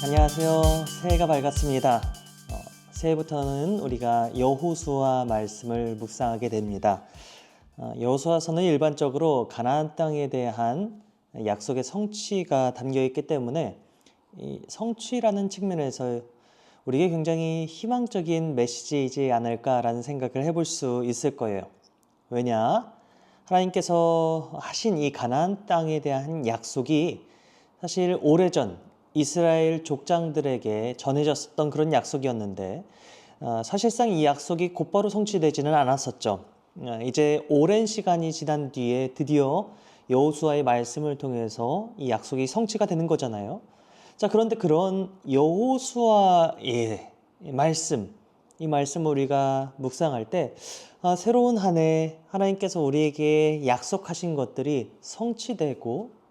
안녕하세요. 새해가 밝았습니다. 새해부터는 우리가 여호수아 말씀을 묵상하게 됩니다. 여호수아서는 일반적으로 가나안 땅에 대한 약속의 성취가 담겨 있기 때문에 이 성취라는 측면에서 우리에게 굉장히 희망적인 메시지이지 않을까라는 생각을 해볼 수 있을 거예요. 왜냐? 하나님께서 하신 이 가나안 땅에 대한 약속이 사실 오래전 이스라엘 족장들에게 전해졌던 그런 약속이었는데 사실상 이 약속이 곧바로 성취되지는 않았었죠. 이제 오랜 시간이 지난 뒤에 드디어 여호수아의 말씀을 통해서 이 약속이 성취가 되는 거잖아요. 자, 그런데 그런 여호수아의 말씀, 이 말씀을 우리가 묵상할 때 새로운 한 해 하나님께서 우리에게 약속하신 것들이 성취되고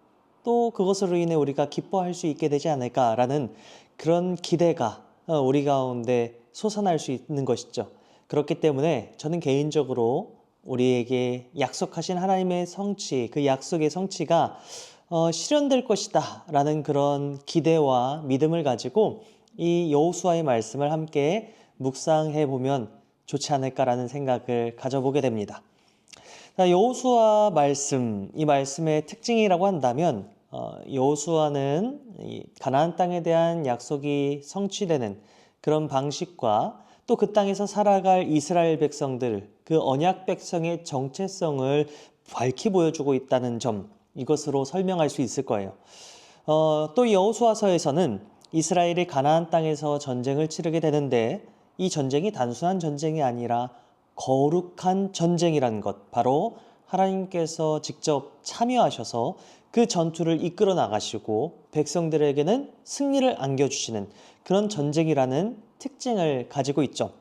또 그것으로 인해 우리가 기뻐할 수 있게 되지 않을까라는 그런 기대가 우리 가운데 솟아날 수 있는 것이죠. 그렇기 때문에 저는 개인적으로 우리에게 약속하신 하나님의 성취, 그 약속의 성취가 실현될 것이다 라는 그런 기대와 믿음을 가지고 이 여호수아의 말씀을 함께 묵상해 보면 좋지 않을까라는 생각을 가져보게 됩니다. 여호수아 말씀, 이 말씀의 특징이라고 한다면 여호수아는 가나안 땅에 대한 약속이 성취되는 그런 방식과 또 그 땅에서 살아갈 이스라엘 백성들, 그 언약 백성의 정체성을 밝히 보여주고 있다는 점, 이것으로 설명할 수 있을 거예요. 또 여호수아서에서는 이스라엘이 가나안 땅에서 전쟁을 치르게 되는데 이 전쟁이 단순한 전쟁이 아니라 거룩한 전쟁이라는 것, 바로 하나님께서 직접 참여하셔서 그 전투를 이끌어 나가시고 백성들에게는 승리를 안겨주시는 그런 전쟁이라는 특징을 가지고 있죠.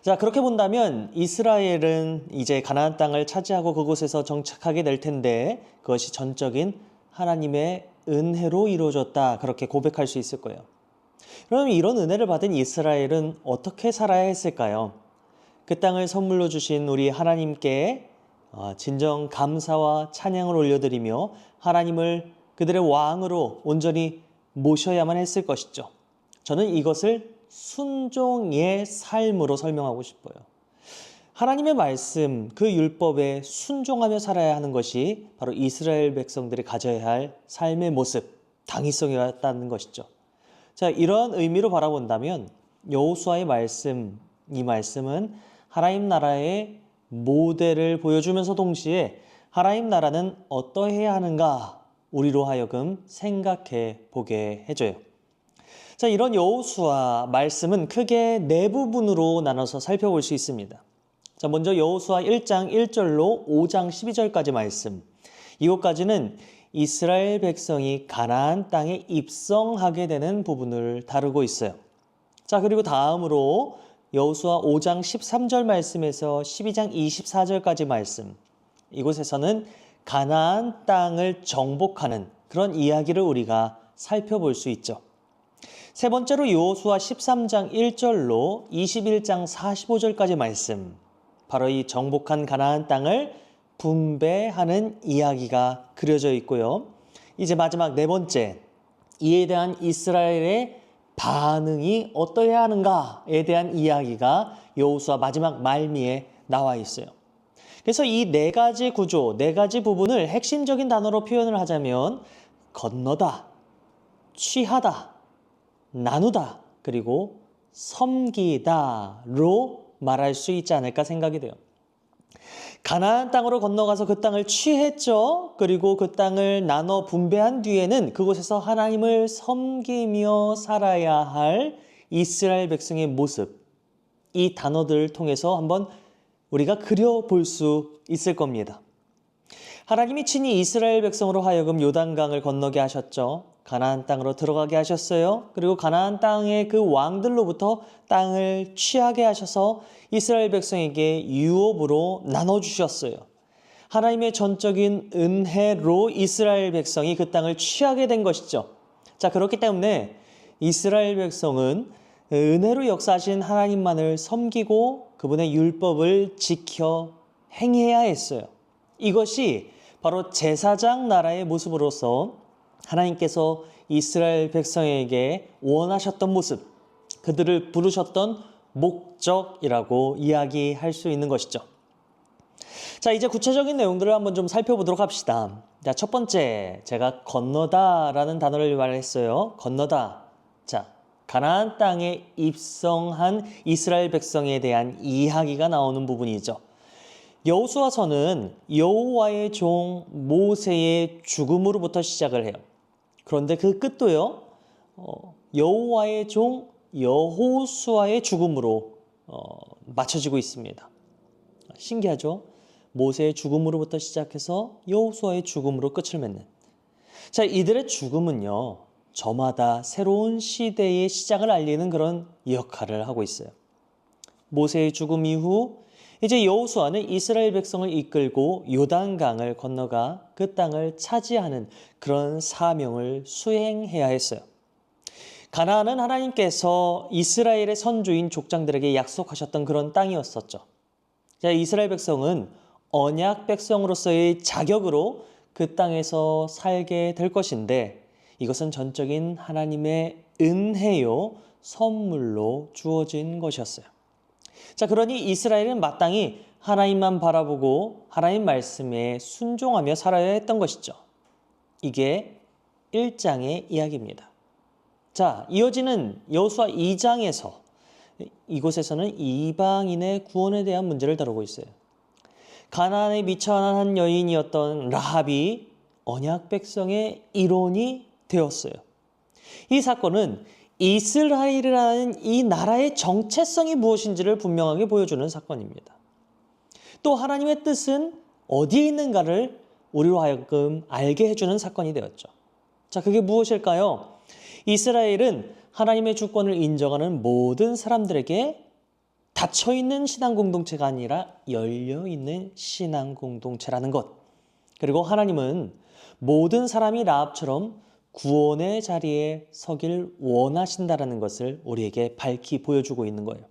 자, 그렇게 본다면 이스라엘은 이제 가나안 땅을 차지하고 그곳에서 정착하게 될 텐데 그것이 전적인 하나님의 은혜로 이루어졌다, 그렇게 고백할 수 있을 거예요. 그럼 이런 은혜를 받은 이스라엘은 어떻게 살아야 했을까요? 그 땅을 선물로 주신 우리 하나님께 진정 감사와 찬양을 올려드리며 하나님을 그들의 왕으로 온전히 모셔야만 했을 것이죠. 저는 이것을 순종의 삶으로 설명하고 싶어요. 하나님의 말씀, 그 율법에 순종하며 살아야 하는 것이 바로 이스라엘 백성들이 가져야 할 삶의 모습, 당위성이었다는 것이죠. 자, 이러한 의미로 바라본다면 여호수아의 말씀, 이 말씀은 하나님 나라의 모델을 보여주면서 동시에 하나님 나라는 어떠해야 하는가 우리로 하여금 생각해 보게 해줘요. 자, 이런 여호수아 말씀은 크게 네 부분으로 나눠서 살펴볼 수 있습니다. 자, 먼저 여호수아 1장 1절로 5장 12절까지 말씀. 이것까지는 이스라엘 백성이 가나안 땅에 입성하게 되는 부분을 다루고 있어요. 자, 그리고 다음으로 여호수아 5장 13절 말씀에서 12장 24절까지 말씀. 이곳에서는 가나안 땅을 정복하는 그런 이야기를 우리가 살펴볼 수 있죠. 세 번째로 여호수아 13장 1절로 21장 45절까지 말씀. 바로 이 정복한 가나안 땅을 분배하는 이야기가 그려져 있고요. 이제 마지막 네 번째, 이에 대한 이스라엘의 반응이 어떠해야 하는가에 대한 이야기가 여호수아 마지막 말미에 나와 있어요. 그래서 이 네 가지 구조, 네 가지 부분을 핵심적인 단어로 표현을 하자면 건너다, 취하다, 나누다, 그리고 섬기다로 말할 수 있지 않을까 생각이 돼요. 가나안 땅으로 건너가서 그 땅을 취했죠. 그리고 그 땅을 나눠 분배한 뒤에는 그곳에서 하나님을 섬기며 살아야 할 이스라엘 백성의 모습, 이 단어들을 통해서 한번 우리가 그려볼 수 있을 겁니다. 하나님이 친히 이스라엘 백성으로 하여금 요단강을 건너게 하셨죠. 가나안 땅으로 들어가게 하셨어요. 그리고 가나안 땅의 그 왕들로부터 땅을 취하게 하셔서 이스라엘 백성에게 유업으로 나눠주셨어요. 하나님의 전적인 은혜로 이스라엘 백성이 그 땅을 취하게 된 것이죠. 자, 그렇기 때문에 이스라엘 백성은 은혜로 역사하신 하나님만을 섬기고 그분의 율법을 지켜 행해야 했어요. 이것이 바로 제사장 나라의 모습으로서 하나님께서 이스라엘 백성에게 원하셨던 모습, 그들을 부르셨던 목적이라고 이야기할 수 있는 것이죠. 자, 이제 구체적인 내용들을 한번 좀 살펴보도록 합시다. 자, 첫 번째, 제가 건너다라는 단어를 말했어요. 건너다. 자, 가나안 땅에 입성한 이스라엘 백성에 대한 이야기가 나오는 부분이죠. 여호수아서는 여호와의 종 모세의 죽음으로부터 시작을 해요. 그런데 그 끝도요, 여호와의 종 여호수아의 죽음으로 맞춰지고 있습니다. 신기하죠? 모세의 죽음으로부터 시작해서 여호수아의 죽음으로 끝을 맺는. 자, 이들의 죽음은요, 저마다 새로운 시대의 시작을 알리는 그런 역할을 하고 있어요. 모세의 죽음 이후 이제 여호수아는 이스라엘 백성을 이끌고 요단강을 건너가 그 땅을 차지하는 그런 사명을 수행해야 했어요. 가나안은 하나님께서 이스라엘의 선조인 족장들에게 약속하셨던 그런 땅이었었죠. 자, 이스라엘 백성은 언약 백성으로서의 자격으로 그 땅에서 살게 될 것인데 이것은 전적인 하나님의 은혜요, 선물로 주어진 것이었어요. 자, 그러니 이스라엘은 마땅히 하나님만 바라보고 하나님 말씀에 순종하며 살아야 했던 것이죠. 이게 1장의 이야기입니다. 자, 이어지는 여호수아 2장에서 이곳에서는 이방인의 구원에 대한 문제를 다루고 있어요. 가나안에 미천한 한 여인이었던 라합이 언약 백성의 일원이 되었어요. 이 사건은 이스라엘이라는 이 나라의 정체성이 무엇인지를 분명하게 보여주는 사건입니다. 또 하나님의 뜻은 어디에 있는가를 우리로 하여금 알게 해주는 사건이 되었죠. 자, 그게 무엇일까요? 이스라엘은 하나님의 주권을 인정하는 모든 사람들에게 닫혀있는 신앙 공동체가 아니라 열려있는 신앙 공동체라는 것. 그리고 하나님은 모든 사람이 라합처럼 구원의 자리에 서길 원하신다라는 것을 우리에게 밝히 보여주고 있는 거예요.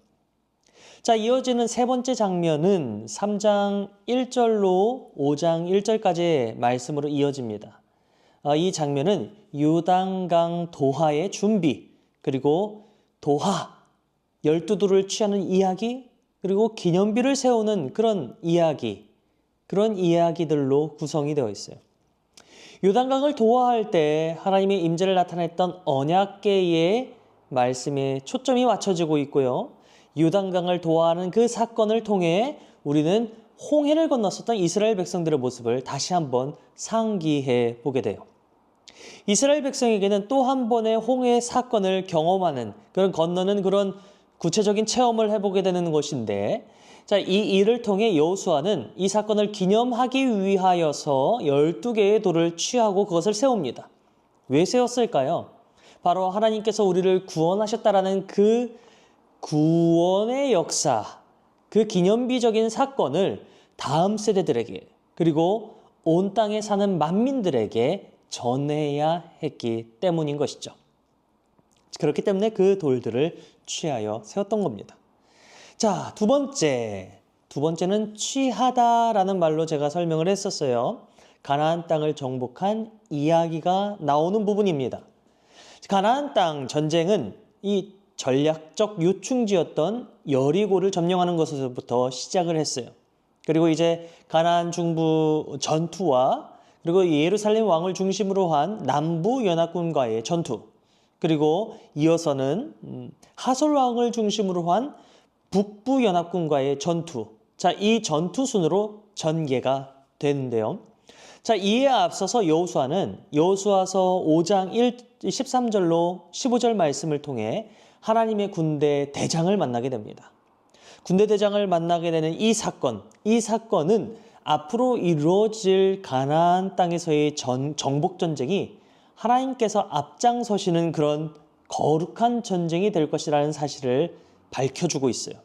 자, 이어지는 세 번째 장면은 3장 1절로 5장 1절까지의 말씀으로 이어집니다. 이 장면은 요단강 도하의 준비, 그리고 도하, 12도를 취하는 이야기, 그리고 기념비를 세우는 그런 이야기들로 구성이 되어 있어요. 요단강을 도하할 때 하나님의 임재를 나타냈던 언약궤의 말씀에 초점이 맞춰지고 있고요. 요단강을 도하하는 그 사건을 통해 우리는 홍해를 건넜었던 이스라엘 백성들의 모습을 다시 한번 상기해 보게 돼요. 이스라엘 백성에게는 또 한 번의 홍해 사건을 경험하는 건너는 그런 구체적인 체험을 해보게 되는 것인데, 자, 이 일을 통해 여호수아는 이 사건을 기념하기 위하여서 12개의 돌을 취하고 그것을 세웁니다. 왜 세웠을까요? 바로 하나님께서 우리를 구원하셨다라는 그 구원의 역사, 그 기념비적인 사건을 다음 세대들에게, 그리고 온 땅에 사는 만민들에게 전해야 했기 때문인 것이죠. 그렇기 때문에 그 돌들을 취하여 세웠던 겁니다. 자, 두 번째는 취하다라는 말로 제가 설명을 했었어요. 가나안 땅을 정복한 이야기가 나오는 부분입니다. 가나안 땅 전쟁은 이 전략적 요충지였던 여리고를 점령하는 것에서부터 시작을 했어요. 그리고 이제 가나안 중부 전투와 그리고 예루살렘 왕을 중심으로 한 남부 연합군과의 전투, 그리고 이어서는 하솔 왕을 중심으로 한 북부 연합군과의 전투. 자, 이 전투 순으로 전개가 되는데요. 자, 이에 앞서서 여호수아는 여호수아서 5장 13절로 15절 말씀을 통해 하나님의 군대 대장을 만나게 됩니다. 군대 대장을 만나게 되는 이 사건은 앞으로 이루어질 가나안 땅에서의 정복 전쟁이 하나님께서 앞장서시는 그런 거룩한 전쟁이 될 것이라는 사실을 밝혀주고 있어요.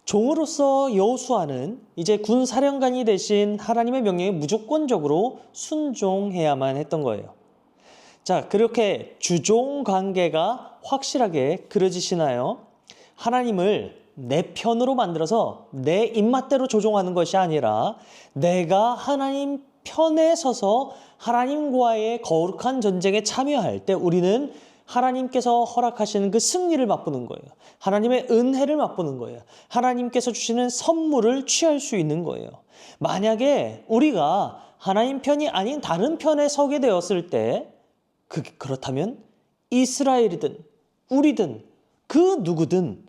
종으로서 여호수아는 이제 군 사령관이 대신 하나님의 명령에 무조건적으로 순종해야만 했던 거예요. 자, 그렇게 주종 관계가 확실하게 그려지시나요? 하나님을 내 편으로 만들어서 내 입맛대로 조종하는 것이 아니라 내가 하나님 편에 서서 하나님과의 거룩한 전쟁에 참여할 때 우리는 하나님께서 허락하시는 그 승리를 맛보는 거예요. 하나님의 은혜를 맛보는 거예요. 하나님께서 주시는 선물을 취할 수 있는 거예요. 만약에 우리가 하나님 편이 아닌 다른 편에 서게 되었을 때 그렇다면 이스라엘이든 우리든 그 누구든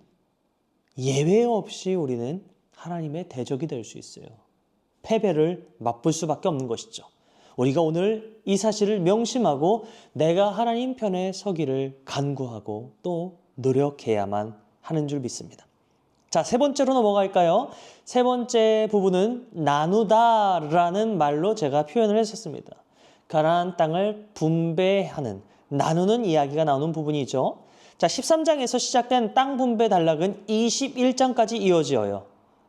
예외 없이 우리는 하나님의 대적이 될 수 있어요. 패배를 맛볼 수밖에 없는 것이죠. 우리가 오늘 이 사실을 명심하고 내가 하나님 편에 서기를 간구하고 또 노력해야만 하는 줄 믿습니다. 자, 세 번째로 넘어갈까요? 세 번째 부분은 나누다라는 말로 제가 표현을 했었습니다. 가나안 땅을 분배하는, 나누는 이야기가 나오는 부분이죠. 자, 13장에서 시작된 땅 분배 단락은 21장까지 이어져요.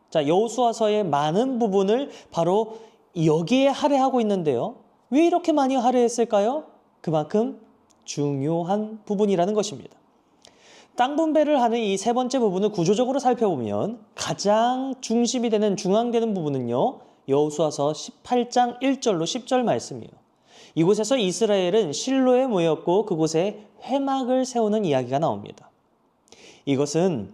자, 여호수아서의 많은 부분을 바로 여기에 할애하고 있는데요. 왜 이렇게 많이 할애했을까요? 그만큼 중요한 부분이라는 것입니다. 땅 분배를 하는 이 세 번째 부분을 구조적으로 살펴보면 가장 중심이 되는 중앙되는 부분은요. 여호수아서 18장 1절로 10절 말씀이에요. 이곳에서 이스라엘은 실로에 모였고 그곳에 회막을 세우는 이야기가 나옵니다. 이것은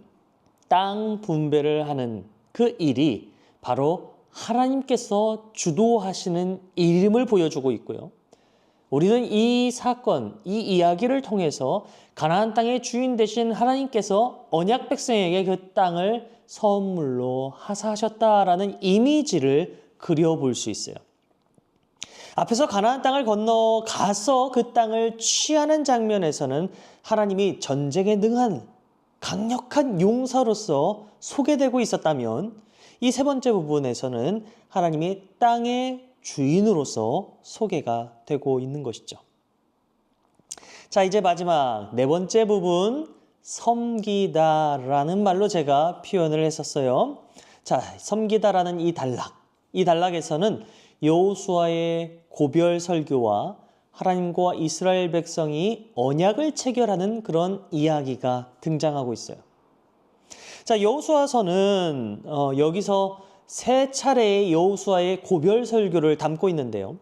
땅 분배를 하는 그 일이 바로 하나님께서 주도하시는 일임을 보여주고 있고요. 우리는 이 사건, 이 이야기를 통해서 가나안 땅의 주인 되신 하나님께서 언약 백성에게 그 땅을 선물로 하사하셨다라는 이미지를 그려볼 수 있어요. 앞에서 가나안 땅을 건너가서 그 땅을 취하는 장면에서는 하나님이 전쟁에 능한 강력한 용사로서 소개되고 있었다면 이 세 번째 부분에서는 하나님이 땅의 주인으로서 소개가 되고 있는 것이죠. 자, 이제 마지막 네 번째 부분, 섬기다라는 말로 제가 표현을 했었어요. 자, 섬기다라는 이 단락에서는 여호수아의 고별 설교와 하나님과 이스라엘 백성이 언약을 체결하는 그런 이야기가 등장하고 있어요. 자, 여호수아서는 여기서 세 차례의 여호수아의 고별 설교를 담고 있는데요.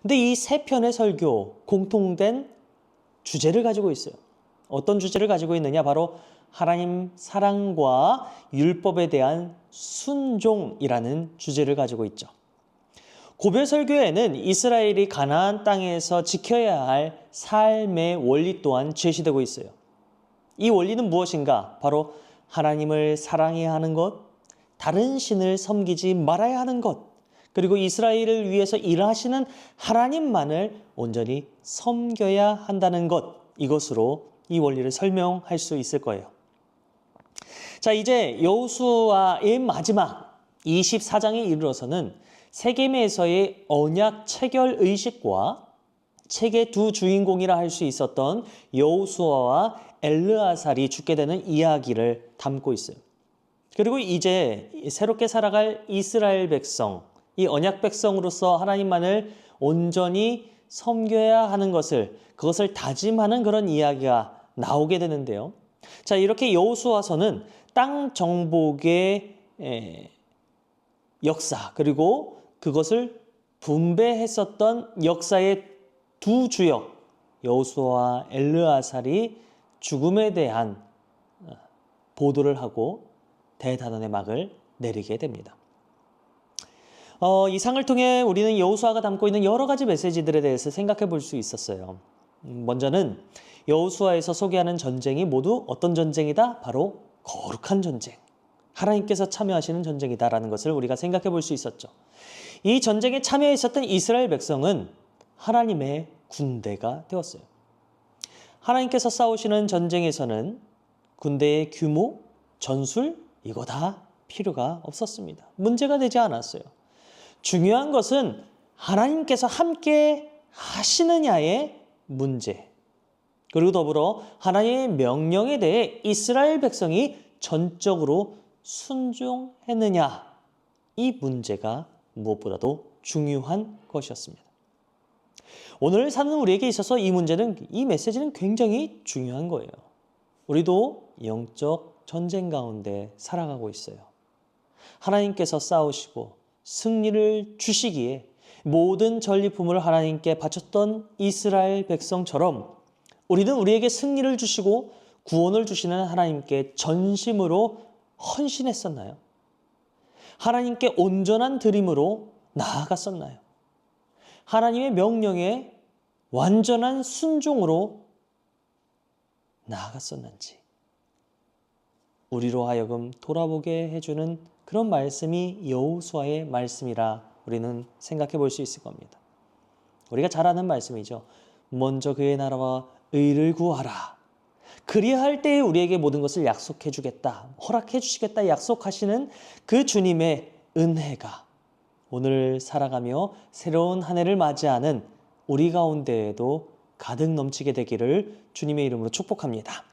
근데 이 세 편의 설교 공통된 주제를 가지고 있어요. 어떤 주제를 가지고 있느냐? 바로 하나님 사랑과 율법에 대한 순종이라는 주제를 가지고 있죠. 고별 설교에는 이스라엘이 가나안 땅에서 지켜야 할 삶의 원리 또한 제시되고 있어요. 이 원리는 무엇인가? 바로 하나님을 사랑해야 하는 것, 다른 신을 섬기지 말아야 하는 것, 그리고 이스라엘을 위해서 일하시는 하나님만을 온전히 섬겨야 한다는 것, 이것으로 이 원리를 설명할 수 있을 거예요. 자, 이제 여호수아의 마지막 24장에 이르러서는 세겜에서의 언약 체결 의식과 책의 두 주인공이라 할 수 있었던 여호수아와 엘르아살이 죽게 되는 이야기를 담고 있어요. 그리고 이제 새롭게 살아갈 이스라엘 백성, 이 언약 백성으로서 하나님만을 온전히 섬겨야 하는 그것을 다짐하는 그런 이야기가 나오게 되는데요. 자, 이렇게 여호수아서는 땅 정복의 역사, 그리고 그것을 분배했었던 역사의 두 주역, 여호수아와 엘르아살이 죽음에 대한 보도를 하고 대단원의 막을 내리게 됩니다. 이 상을 통해 우리는 여호수아가 담고 있는 여러 가지 메시지들에 대해서 생각해 볼 수 있었어요. 먼저는 여호수아에서 소개하는 전쟁이 모두 어떤 전쟁이다? 바로 거룩한 전쟁. 하나님께서 참여하시는 전쟁이다라는 것을 우리가 생각해 볼 수 있었죠. 이 전쟁에 참여했었던 이스라엘 백성은 하나님의 군대가 되었어요. 하나님께서 싸우시는 전쟁에서는 군대의 규모, 전술, 이거 다 필요가 없었습니다. 문제가 되지 않았어요. 중요한 것은 하나님께서 함께 하시느냐의 문제, 그리고 더불어 하나님의 명령에 대해 이스라엘 백성이 전적으로 순종했느냐, 이 문제가 무엇보다도 중요한 것이었습니다. 오늘 사는 우리에게 있어서 이 메시지는 굉장히 중요한 거예요. 우리도 영적 전쟁 가운데 살아가고 있어요. 하나님께서 싸우시고 승리를 주시기에 모든 전리품을 하나님께 바쳤던 이스라엘 백성처럼 우리는 우리에게 승리를 주시고 구원을 주시는 하나님께 전심으로 헌신했었나요? 하나님께 온전한 드림으로 나아갔었나요? 하나님의 명령에 완전한 순종으로 나아갔었는지 우리로 하여금 돌아보게 해주는 그런 말씀이 여호수아의 말씀이라 우리는 생각해 볼 수 있을 겁니다. 우리가 잘 아는 말씀이죠. 먼저 그의 나라와 의를 구하라. 그리할 때에 우리에게 모든 것을 약속해 주겠다, 허락해 주시겠다 약속하시는 그 주님의 은혜가 오늘 살아가며 새로운 한 해를 맞이하는 우리 가운데에도 가득 넘치게 되기를 주님의 이름으로 축복합니다.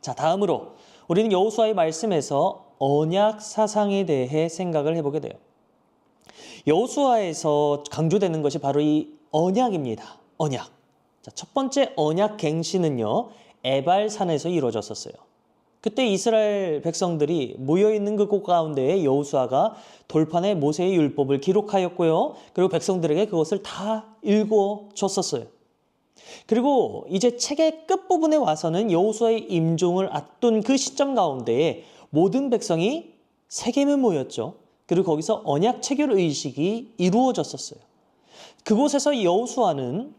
자, 다음으로 우리는 여호수아의 말씀에서 언약 사상에 대해 생각을 해보게 돼요. 여호수아에서 강조되는 것이 바로 이 언약입니다. 언약. 자, 첫 번째 언약 갱신은요, 에발산에서 이루어졌었어요. 그때 이스라엘 백성들이 모여있는 그곳 가운데에 여호수아가 돌판에 모세의 율법을 기록하였고요. 그리고 백성들에게 그것을 다 읽어줬었어요. 그리고 이제 책의 끝부분에 와서는 여호수아의 임종을 앞둔 그 시점 가운데에 모든 백성이 세겜에 모였죠. 그리고 거기서 언약 체결 의식이 이루어졌었어요. 그곳에서 여호수아는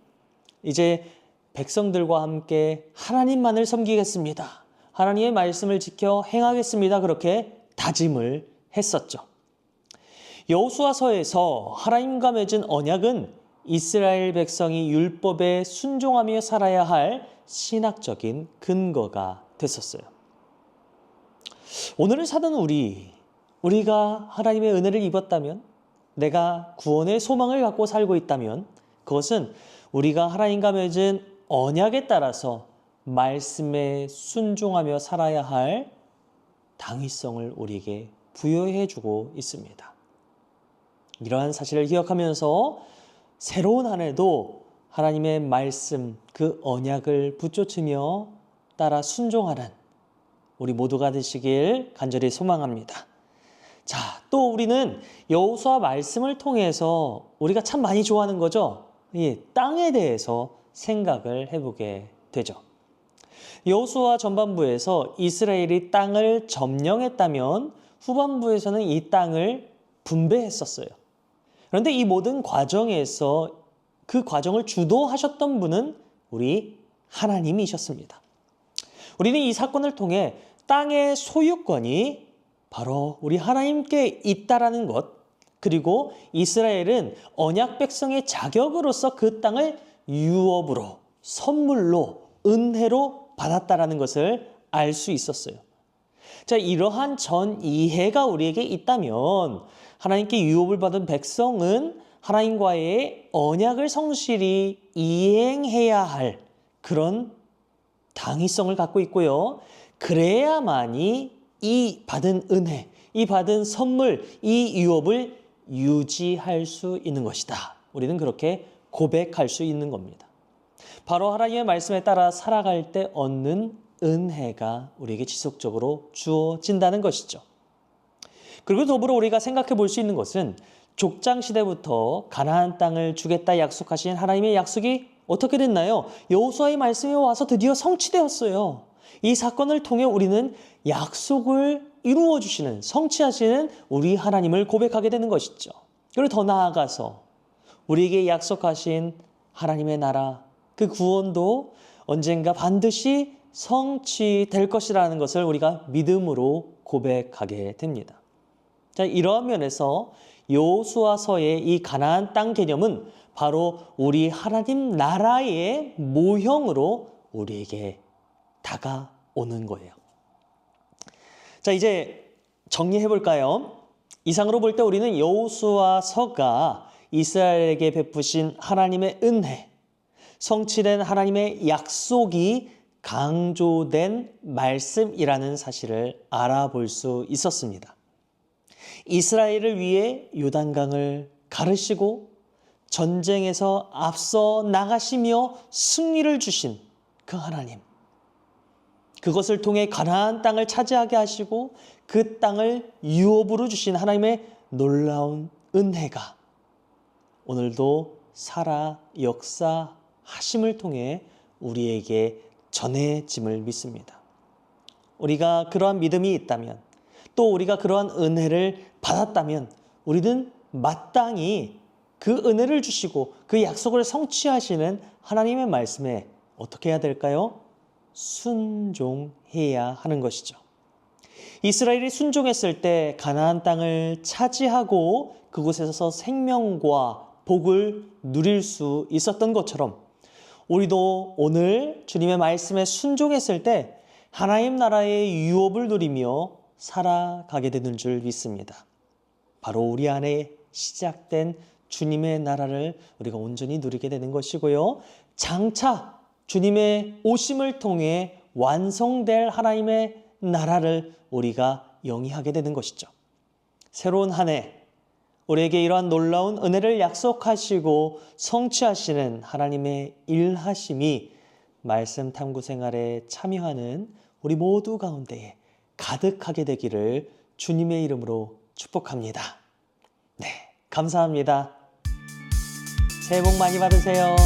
이제 백성들과 함께 하나님만을 섬기겠습니다. 하나님의 말씀을 지켜 행하겠습니다. 그렇게 다짐을 했었죠. 여호수아서에서 하나님과 맺은 언약은 이스라엘 백성이 율법에 순종하며 살아야 할 신학적인 근거가 됐었어요. 오늘을 사는 우리가 하나님의 은혜를 입었다면, 내가 구원의 소망을 갖고 살고 있다면 그것은 우리가 하나님과 맺은 언약에 따라서 말씀에 순종하며 살아야 할 당위성을 우리에게 부여해 주고 있습니다. 이러한 사실을 기억하면서 새로운 한 해도 하나님의 말씀, 그 언약을 붙쫓으며 따라 순종하는 우리 모두가 되시길 간절히 소망합니다. 자, 또 우리는 여호수아 말씀을 통해서 우리가 참 많이 좋아하는 거죠. 이 땅에 대해서 생각을 해보게 되죠. 여호수아 전반부에서 이스라엘이 땅을 점령했다면 후반부에서는 이 땅을 분배했었어요. 그런데 이 모든 과정에서 그 과정을 주도하셨던 분은 우리 하나님이셨습니다. 우리는 이 사건을 통해 땅의 소유권이 바로 우리 하나님께 있다라는 것, 그리고 이스라엘은 언약 백성의 자격으로서 그 땅을 유업으로, 선물로, 은혜로 받았다라는 것을 알 수 있었어요. 자, 이러한 전 이해가 우리에게 있다면 하나님께 유업을 받은 백성은 하나님과의 언약을 성실히 이행해야 할 그런 당위성을 갖고 있고요. 그래야만이 이 받은 은혜, 이 받은 선물, 이 유업을 유지할 수 있는 것이다. 우리는 그렇게 고백할 수 있는 겁니다. 바로 하나님의 말씀에 따라 살아갈 때 얻는 은혜가 우리에게 지속적으로 주어진다는 것이죠. 그리고 더불어 우리가 생각해 볼 수 있는 것은 족장시대부터 가나안 땅을 주겠다 약속하신 하나님의 약속이 어떻게 됐나요? 여호수아의 말씀에 와서 드디어 성취되었어요. 이 사건을 통해 우리는 약속을 이루어 주시는, 성취하시는 우리 하나님을 고백하게 되는 것이죠. 그리고 더 나아가서 우리에게 약속하신 하나님의 나라, 그 구원도 언젠가 반드시 성취될 것이라는 것을 우리가 믿음으로 고백하게 됩니다. 자, 이러한 면에서 여호수아서의 이 가나안 땅 개념은 바로 우리 하나님 나라의 모형으로 우리에게 다가오는 거예요. 자, 이제 정리해 볼까요? 이상으로 볼 때 우리는 여호수아서가 이스라엘에게 베푸신 하나님의 은혜, 성취된 하나님의 약속이 강조된 말씀이라는 사실을 알아볼 수 있었습니다. 이스라엘을 위해 요단강을 가르시고 전쟁에서 앞서 나가시며 승리를 주신 그 하나님, 그것을 통해 가나안 땅을 차지하게 하시고 그 땅을 유업으로 주신 하나님의 놀라운 은혜가 오늘도 살아 역사하심을 통해 우리에게 전해짐을 믿습니다. 우리가 그러한 믿음이 있다면, 또 우리가 그러한 은혜를 받았다면 우리는 마땅히 그 은혜를 주시고 그 약속을 성취하시는 하나님의 말씀에 어떻게 해야 될까요? 순종해야 하는 것이죠. 이스라엘이 순종했을 때 가나안 땅을 차지하고 그곳에서 생명과 복을 누릴 수 있었던 것처럼 우리도 오늘 주님의 말씀에 순종했을 때 하나님 나라의 유업을 누리며 살아가게 되는 줄 믿습니다. 바로 우리 안에 시작된 주님의 나라를 우리가 온전히 누리게 되는 것이고요. 장차 주님의 오심을 통해 완성될 하나님의 나라를 우리가 영위하게 되는 것이죠. 새로운 한 해 우리에게 이러한 놀라운 은혜를 약속하시고 성취하시는 하나님의 일하심이 말씀 탐구 생활에 참여하는 우리 모두 가운데에 가득하게 되기를 주님의 이름으로 축복합니다. 네, 감사합니다. 새해 복 많이 받으세요.